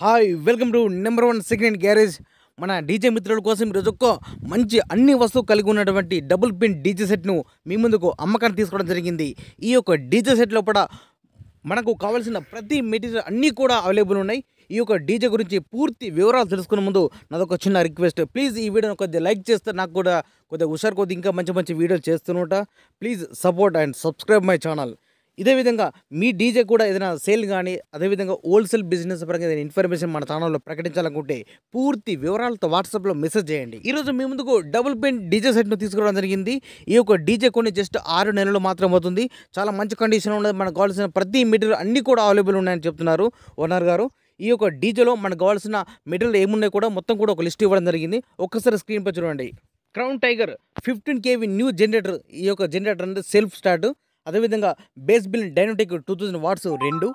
Hi welcome to number 1 second garage. మన DJ మిత్రుల కోసం ఈరోజు ఒక మంచి అన్ని వస్తువులు కలిగి ఉన్నటువంటి డబుల్ పిన్ డీజే సెట్ను మీ ముందుకు అమ్మకాన్ని తీసుకోవడం జరిగింది. ఈ యొక్క డీజే సెట్ లోపల మనకు కావాల్సిన ప్రతి మెటీరియల్ అన్నీ కూడా అవైలబుల్ ఉన్నాయి. ఈ యొక్క డీజే గురించి పూర్తి వివరాలు తెలుసుకునే ముందు నాదొక చిన్న రిక్వెస్ట్, ప్లీజ్ ఈ వీడియోని కొద్దిగా లైక్ చేస్తే నాకు కూడా కొద్దిగా హుషారు కొద్ది ఇంకా మంచి మంచి వీడియోలు చేస్తున్నట. Please support and subscribe my channel. ఇదే విధంగా మీ డీజే కూడా ఏదైనా సేల్ కానీ అదేవిధంగా హోల్సేల్ బిజినెస్ పరంగా ఏదైనా ఇన్ఫర్మేషన్ మన ఛానల్లో ప్రకటించాలనుకుంటే పూర్తి వివరాలతో వాట్సాప్లో మెసేజ్ చేయండి. ఈరోజు మీ ముందుకు డబుల్ పిన్ డీజే సెట్ను తీసుకురావడం జరిగింది. ఈ యొక్క డీజే కొన్ని జస్ట్ 6 నెలలు మాత్రం అవుతుంది. చాలా మంచి కండిషన్ ఉన్నది. మనకు కావాల్సిన ప్రతి మెటీరియల్ అన్నీ కూడా అవైలబుల్ ఉన్నాయని చెప్తున్నారు ఓనర్ గారు. ఈ యొక్క డీజేలో మనకు కావాల్సిన మెటీరియల్ ఏమున్నాయి కూడా మొత్తం కూడా ఒక లిస్ట్ ఇవ్వడం జరిగింది. ఒక్కసారి స్క్రీన్పై చూడండి. Crown tiger 15 kV new generator. ఈ యొక్క జనరేటర్ అంటే సెల్ఫ్ స్టార్ట్. అదేవిధంగా బేస్ బిల్ డైనోటిక్ 2000 watts 2,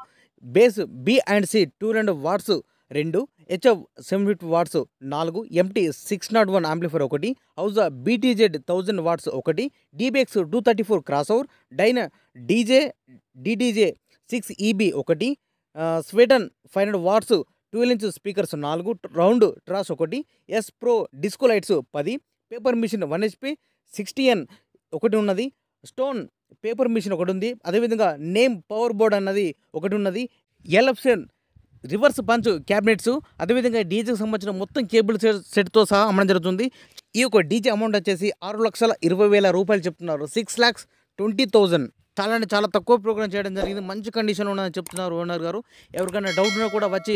bass B and C 200 watts 2, HF 750 watts 4, MT 601 amplifier 1, హౌజా BTZ 1000 watts 1, DBX 234 cross, Dyna DDJ 6 EB 1, Sweden 500 watts 12 inch speakers 4, round ట్రాస్ 1, S pro disco lights 10, paper machine 1 HP 60N ఒకటి ఉన్నది, stone paper machine ఒకటి ఉంది, అదేవిధంగా name power board అన్నది ఒకటి ఉన్నది, ఎల్ఎఫ్ఎన్ రివర్స్ పంచ్ క్యాబినెట్స్, అదేవిధంగా డీజేకి సంబంధించిన మొత్తం కేబుల్ సెట్తో సహా అమ్మడం జరుగుతుంది. ఈ యొక్క డీజే అమౌంట్ వచ్చేసి 6,20,000 రూపాయలు చెప్తున్నారు. 6,20,000. చాలా అంటే చాలా తక్కువ ప్రోగ్రామ్ చేయడం జరిగింది. మంచి కండిషన్ ఉన్నదని చెప్తున్నారు ఓనర్ గారు. ఎవరికైనా డౌట్ ఉన్నా కూడా వచ్చి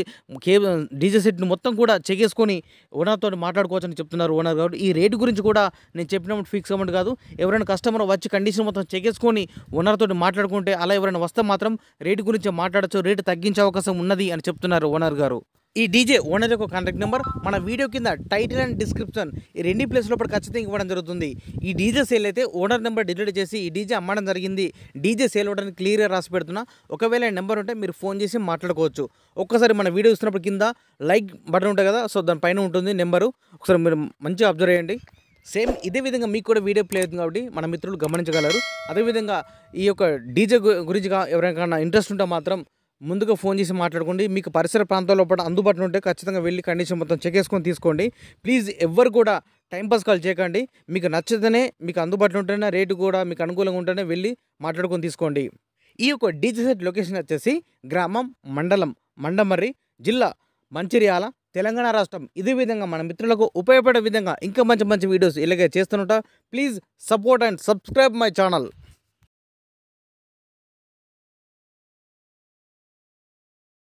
డీజే సెట్ని మొత్తం కూడా చెక్ చేసుకొని ఓనర్తో మాట్లాడుకోవచ్చని చెప్తున్నారు ఓనర్ గారు. ఈ రేటు గురించి కూడా నేను చెప్పినప్పుడు ఫిక్స్ అమౌంట్ కాదు. ఎవరైనా కస్టమర్ వచ్చి కండిషన్ మొత్తం చెక్ చేసుకొని ఓనర్తో మాట్లాడుకుంటే, అలా ఎవరైనా వస్తే మాత్రం రేటు గురించి మాట్లాడచ్చు, రేటు తగ్గించే అవకాశం ఉన్నది అని చెప్తున్నారు ఓనర్ గారు. ఈ డీజే ఓనర్ యొక్క కాంటాక్ట్ నెంబర్ మన వీడియో కింద టైటిల్ అండ్ డిస్క్రిప్షన్ ఈ రెండు ప్లేస్ లోపల ఖచ్చితంగా ఇవ్వడం జరుగుతుంది. ఈ డీజే సేల్ అయితే ఓనర్ నెంబర్ డిలీట్ చేసి ఈ డీజే అమ్మడం జరిగింది. డీజే సేల్ అవ్వడానికి క్లియర్గా రాసి పెడుతున్నా. ఒకవేళ నెంబర్ ఉంటే మీరు ఫోన్ చేసి మాట్లాడుకోవచ్చు. ఒక్కసారి మన వీడియో ఇస్తున్నప్పుడు కింద లైక్ బటన్ ఉంటుంది కదా, సో దానిపైన ఉంటుంది నెంబరు. ఒకసారి మీరు మంచిగా అబ్జర్వ్ చేయండి. సేమ్ ఇదే విధంగా మీకు కూడా వీడియో ప్లే అవుతుంది కాబట్టి మన మిత్రులు గమనించగలరు. అదేవిధంగా ఈ యొక్క డీజే గురించి ఎవరికైనా ఇంట్రెస్ట్ ఉంటే మాత్రం ముందుగా ఫోన్ చేసి మాట్లాడుకోండి. మీకు పరిసర ప్రాంతాల్లో అందుబాటులో ఉంటే ఖచ్చితంగా వెళ్ళి కండిషన్ మొత్తం చెక్ చేసుకొని తీసుకోండి. ప్లీజ్ ఎవ్వరు కూడా టైంపాస్ కాల్ చేయకండి. మీకు నచ్చితేనే, మీకు అందుబాటులో ఉంటేనే, రేటు కూడా మీకు అనుకూలంగా ఉంటేనే వెళ్ళి మాట్లాడుకొని తీసుకోండి. ఈ యొక్క డీజే సెట్ లొకేషన్ వచ్చేసి గ్రామం మండలం మండమర్రి, జిల్లా మంచిర్యాల, తెలంగాణ రాష్ట్రం. ఇదే విధంగా మన మిత్రులకు ఉపయోగపడే విధంగా ఇంకా మంచి మంచి వీడియోస్ ఇలాగే చేస్తున్నట. Please support and subscribe my channel.